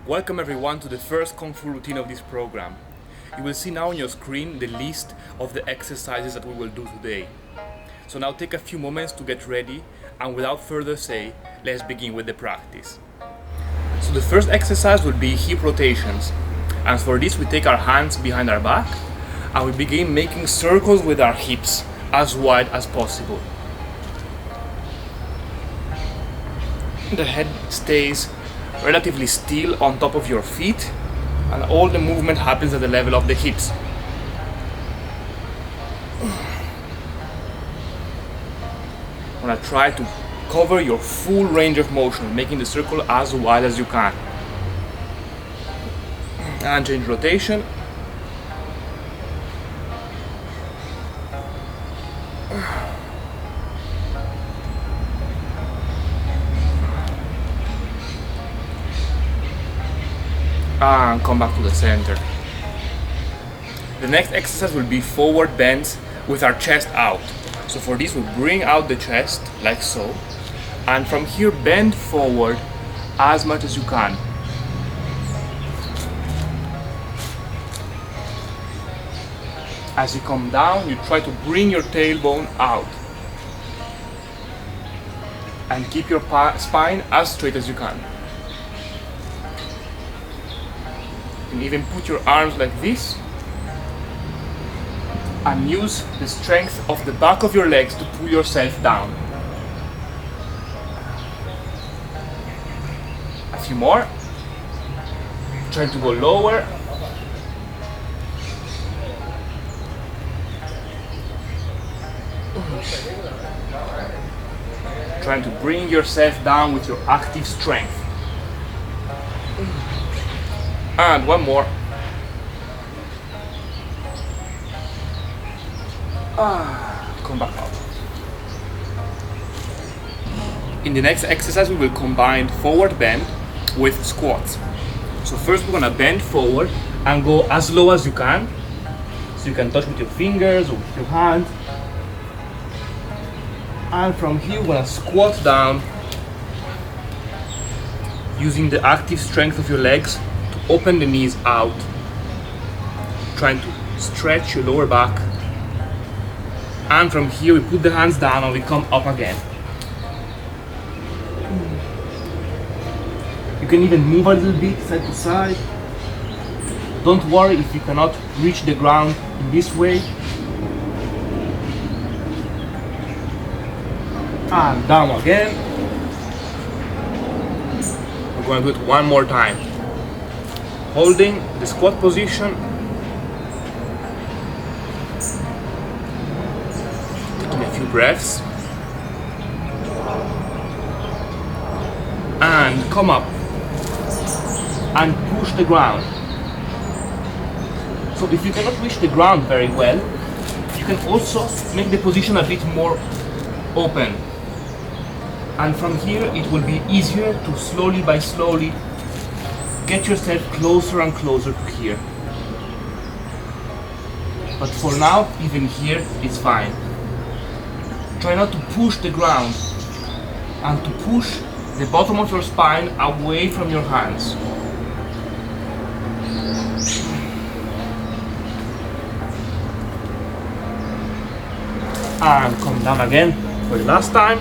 Welcome everyone to the first Kung Fu routine of this program. You will see now on your screen the list of the exercises that we will do today. So now take a few moments to get ready, and without further say, let's begin with the practice. So the first exercise will be hip rotations, and for this we take our hands behind our back and we begin making circles with our hips as wide as possible. The head stays relatively still on top of your feet, and all the movement happens at the level of the hips. I'm gonna try to cover your full range of motion, making the circle as wide as you can. And change rotation. And come back to the center. The next exercise will be forward bends with our chest out. So for this we bring out the chest like so, and from here bend forward as much as you can. As you come down, you try to bring your tailbone out and keep your spine as straight as you can. You can even put your arms like this and use the strength of the back of your legs to pull yourself down. A few more. Try to go lower. Trying to bring yourself down with your active strength. And one more. Come back up. In the next exercise we will combine forward bend with squats. So first we're gonna bend forward and go as low as you can. So you can touch with your fingers or with your hands. And from here we're gonna squat down using the active strength of your legs to open the knees out, trying to stretch your lower back. And from here we put the hands down and we come up again. You can even move a little bit side to side. Don't worry if you cannot reach the ground in this way. And down again. We're going to do it one more time. Holding the squat position. Taking a few breaths. And come up. And push the ground. So if you cannot reach the ground very well, you can also make the position a bit more open. And from here it will be easier to slowly by slowly get yourself closer and closer to here. But for now, even here it's fine. Try not to push the ground and to push the bottom of your spine away from your hands. And come down again for the last time.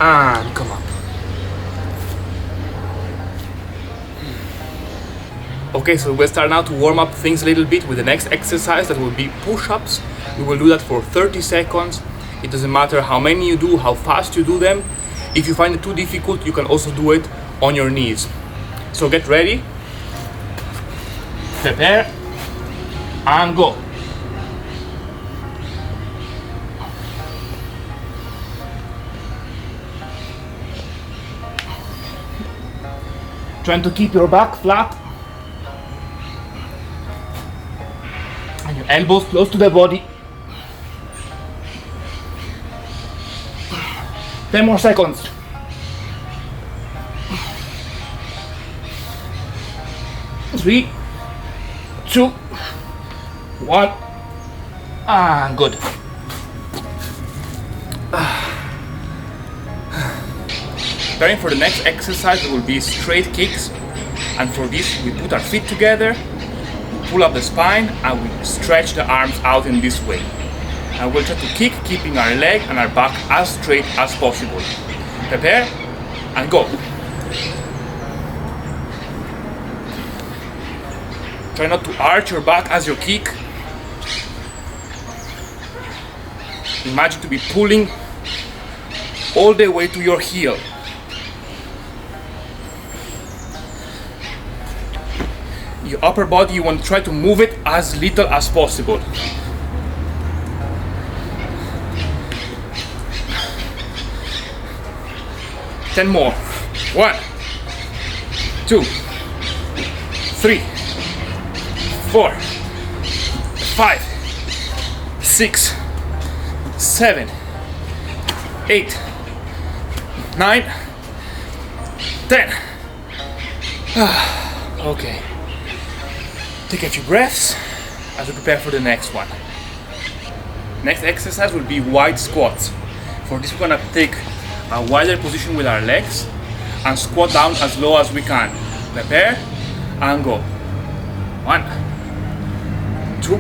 And come up. Okay, so we'll start now to warm up things a little bit with the next exercise that will be push-ups. We will do that for 30 seconds. It doesn't matter how many you do, how fast you do them. If you find it too difficult, you can also do it on your knees. So get ready, prepare, and go. Trying to keep your back flat and your elbows close to the body. 10 more seconds. 3, 2, 1, Good. Preparing for the next exercise, there will be straight kicks, and for this we put our feet together, pull up the spine, and we stretch the arms out in this way. And we'll try to kick, keeping our leg and our back as straight as possible. Prepare and go. Try not to arch your back as you kick. Imagine to be pulling all the way to your heel. Your upper body, you want to try to move it as little as possible. Ten more. 1, 2, 3, 4, 5, 6, 7, 8, 9, 10. Okay. Take a few breaths as we prepare for the next one. Next exercise will be wide squats. For this, we're gonna take a wider position with our legs and squat down as low as we can. Prepare and go. 1, 2,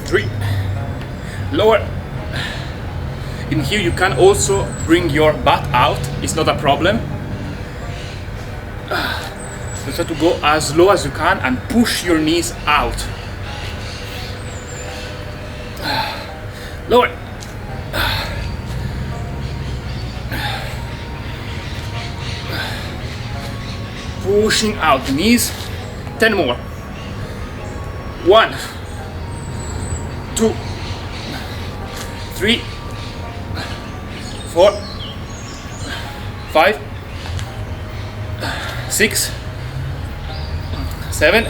3. Lower. In here, you can also bring your butt out. It's not a problem. So try to go as low as you can and push your knees out. Lower. Pushing out the knees. 10 more. 1, 2, 3, 4, 5, 6, 7,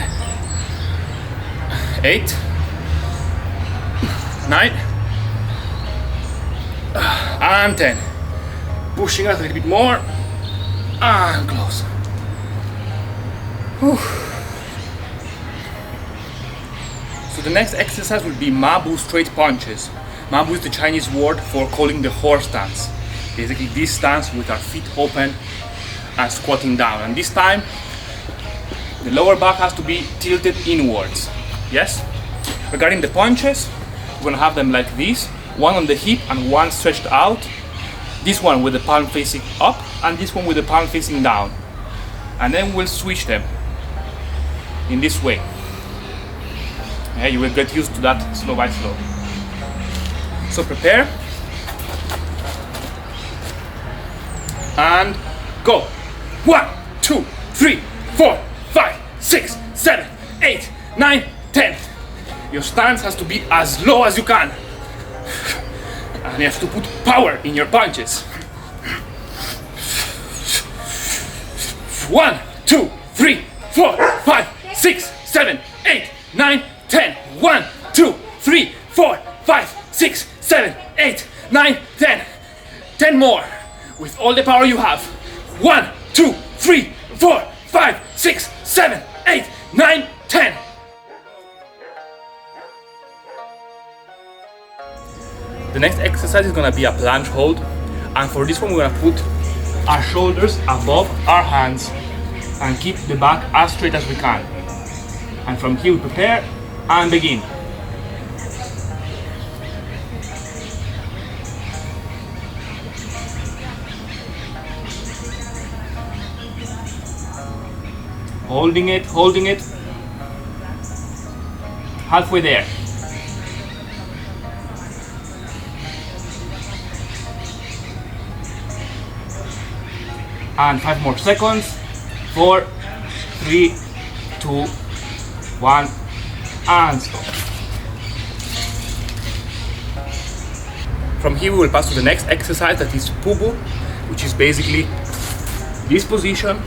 8, 9, and 10. Pushing out a little bit more and close. Whew. So the next exercise will be Mabu straight punches. Mabu is the Chinese word for calling the horse stance. Basically this stance with our feet open and squatting down. And this time the lower back has to be tilted inwards. Yes? Regarding the punches, we're gonna have them like this. One on the hip and one stretched out. This one with the palm facing up and this one with the palm facing down. And then we'll switch them in this way. Yeah, you will get used to that slow by slow. So prepare and go. 1, 2, 3, 4, 5, 6, 7, 8, 9, 10. Your stance has to be as low as you can. And you have to put power in your punches. 1, 2, 3, 4, 5, 6, 7, 8, 9, 10. 1, 2, 3, 4, 5, 6, 7, 8, 9, 10. 10 more with all the power you have. 1, 2, 3, 4, 5, 6, 7, 8, 9, 10. The next exercise is gonna be a planche hold, and for this one we're gonna put our shoulders above our hands and keep the back as straight as we can. And from here we prepare and begin. Holding it, holding it. Halfway there. And 5 more seconds. 4, 3, 2, 1, and stop. From here we will pass to the next exercise, that is Pubu, which is basically this position.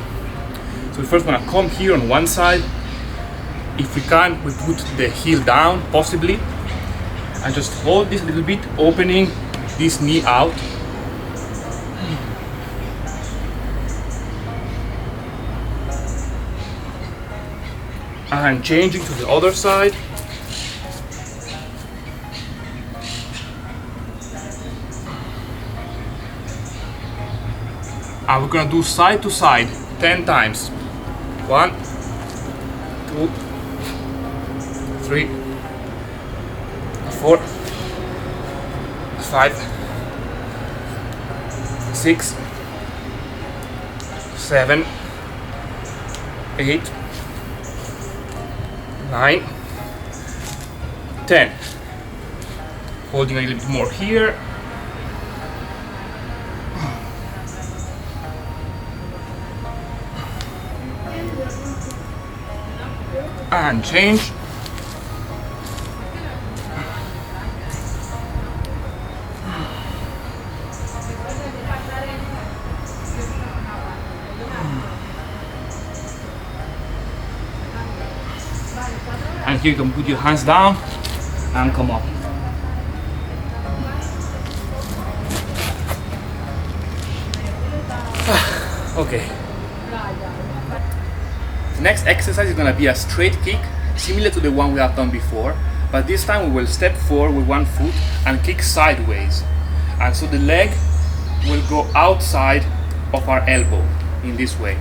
So we first want to come here on one side. If we can, we put the heel down, possibly, and just hold this a little bit, opening this knee out. And changing to the other side. And we're gonna do side to side 10 times. 1, 2, 3, 4, 5, 6, 7, 8, 9, 10. Holding a little bit more here. And change. And here you can put your hands down and come up. Okay. The next exercise is going to be a straight kick, similar to the one we have done before, but this time we will step forward with one foot and kick sideways. And so the leg will go outside of our elbow in this way.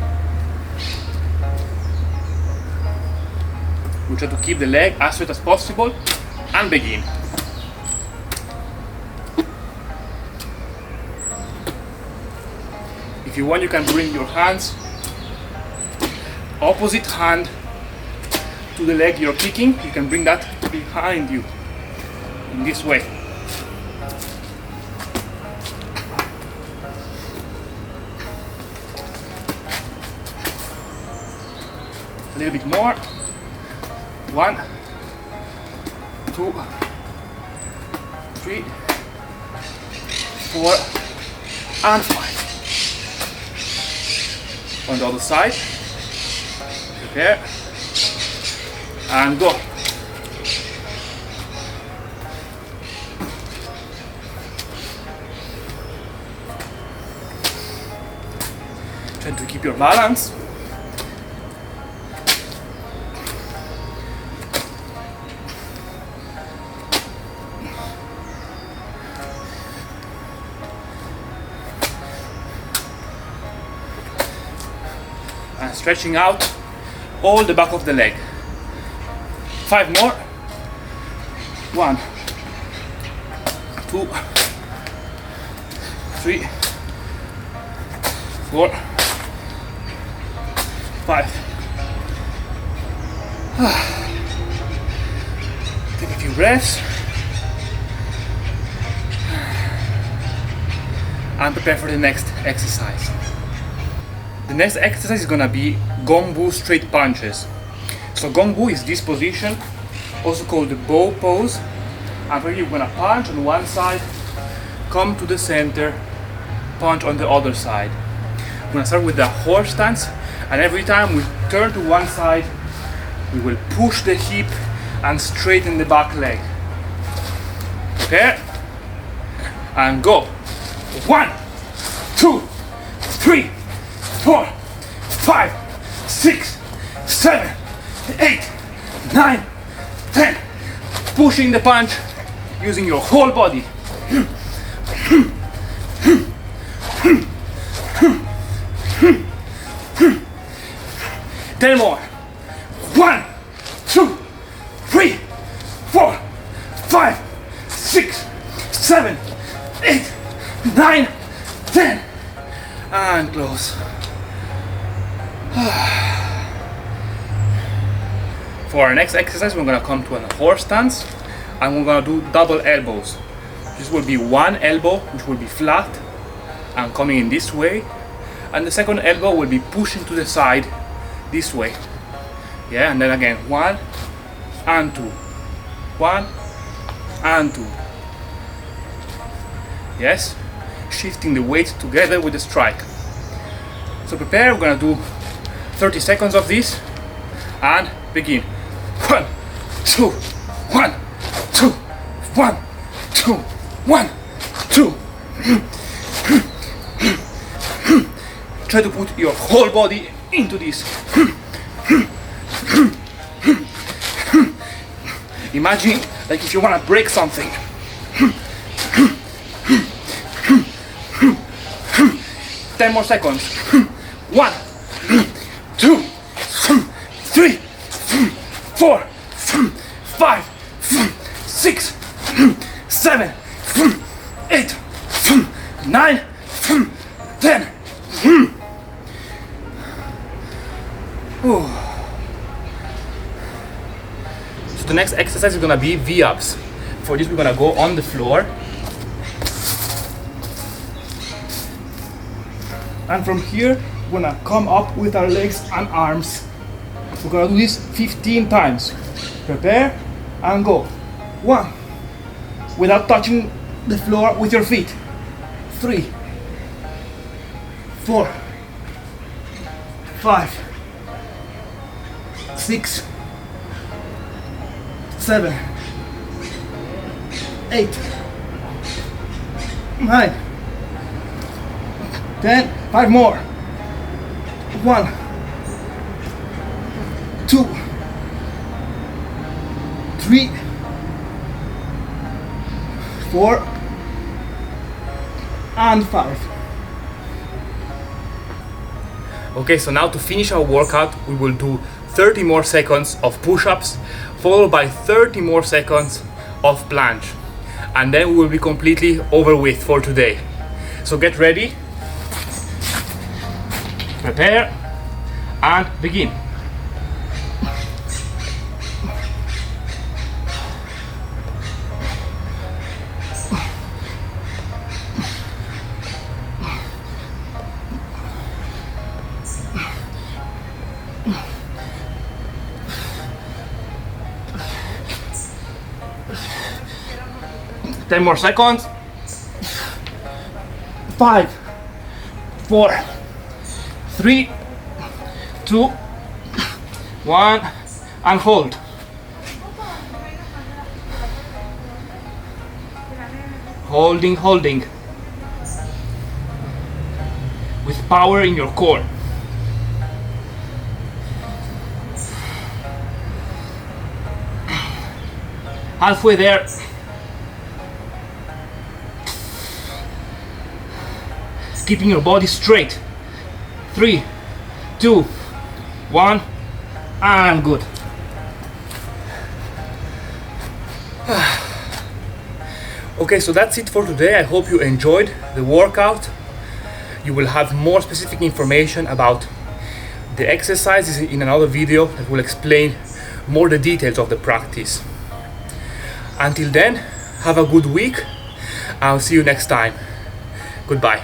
We try to keep the leg as straight as possible and begin. If you want, you can bring your hands opposite hand to the leg you're kicking. You can bring that behind you in this way. A little bit more. 1, 2, 3, 4, and 5. On the other side. Prepare. And go. Try to keep your balance. And stretching out all the back of the leg. 5 more. 1, 2, 3, 4, 5. Take a few breaths and prepare for the next exercise. The next exercise is gonna be Gongbu straight punches. So Gongbu is this position, also called the bow pose. And where you're gonna punch on one side, come to the center, punch on the other side. We're gonna start with the horse stance, and every time we turn to one side, we will push the hip and straighten the back leg. Prepare, and go. 1, 2, 3, 4, 5, 6, 7, 8, 9, 10. Pushing the punch using your whole body. 10 more. 1, 2, 3, 4, 5, 6, 7, 8, 9, 10. And close. For our next exercise, we're gonna come to a horse stance and we're gonna do double elbows. This will be one elbow which will be flat and coming in this way, and the second elbow will be pushing to the side this way. Yeah, and then again 1 and 2, 1 and 2. Yes, shifting the weight together with the strike. So prepare, we're gonna do 30 seconds of this and begin. 1, 2, 1, 2, 1, 2, 1, 2. Try to put your whole body into this. Imagine like if you want to break something. 10 more seconds. 1, 2, 3, 4, 5, 6, 7, 8, 9, 10. So the next exercise is gonna be V-ups. For this we're gonna go on the floor. And from here, we're gonna come up with our legs and arms. We're gonna do this 15 times. Prepare and go. 1, without touching the floor with your feet. 3, 4, 5, 6, 7, 8, 9, 10, 5 more. 1, 2, 3, 4, and 5. Okay, so now to finish our workout, we will do 30 more seconds of push-ups, followed by 30 more seconds of planche. And then we will be completely over with for today. So get ready, prepare, and begin. Ten more seconds. 5, 4, 3, 2, 1, and hold. Holding. With power in your core. Halfway there. Keeping your body straight. 3, 2, 1, and good. Okay, so that's it for today. I hope you enjoyed the workout. You will have more specific information about the exercises in another video that will explain more the details of the practice. Until then, have a good week. I'll see you next time. Goodbye.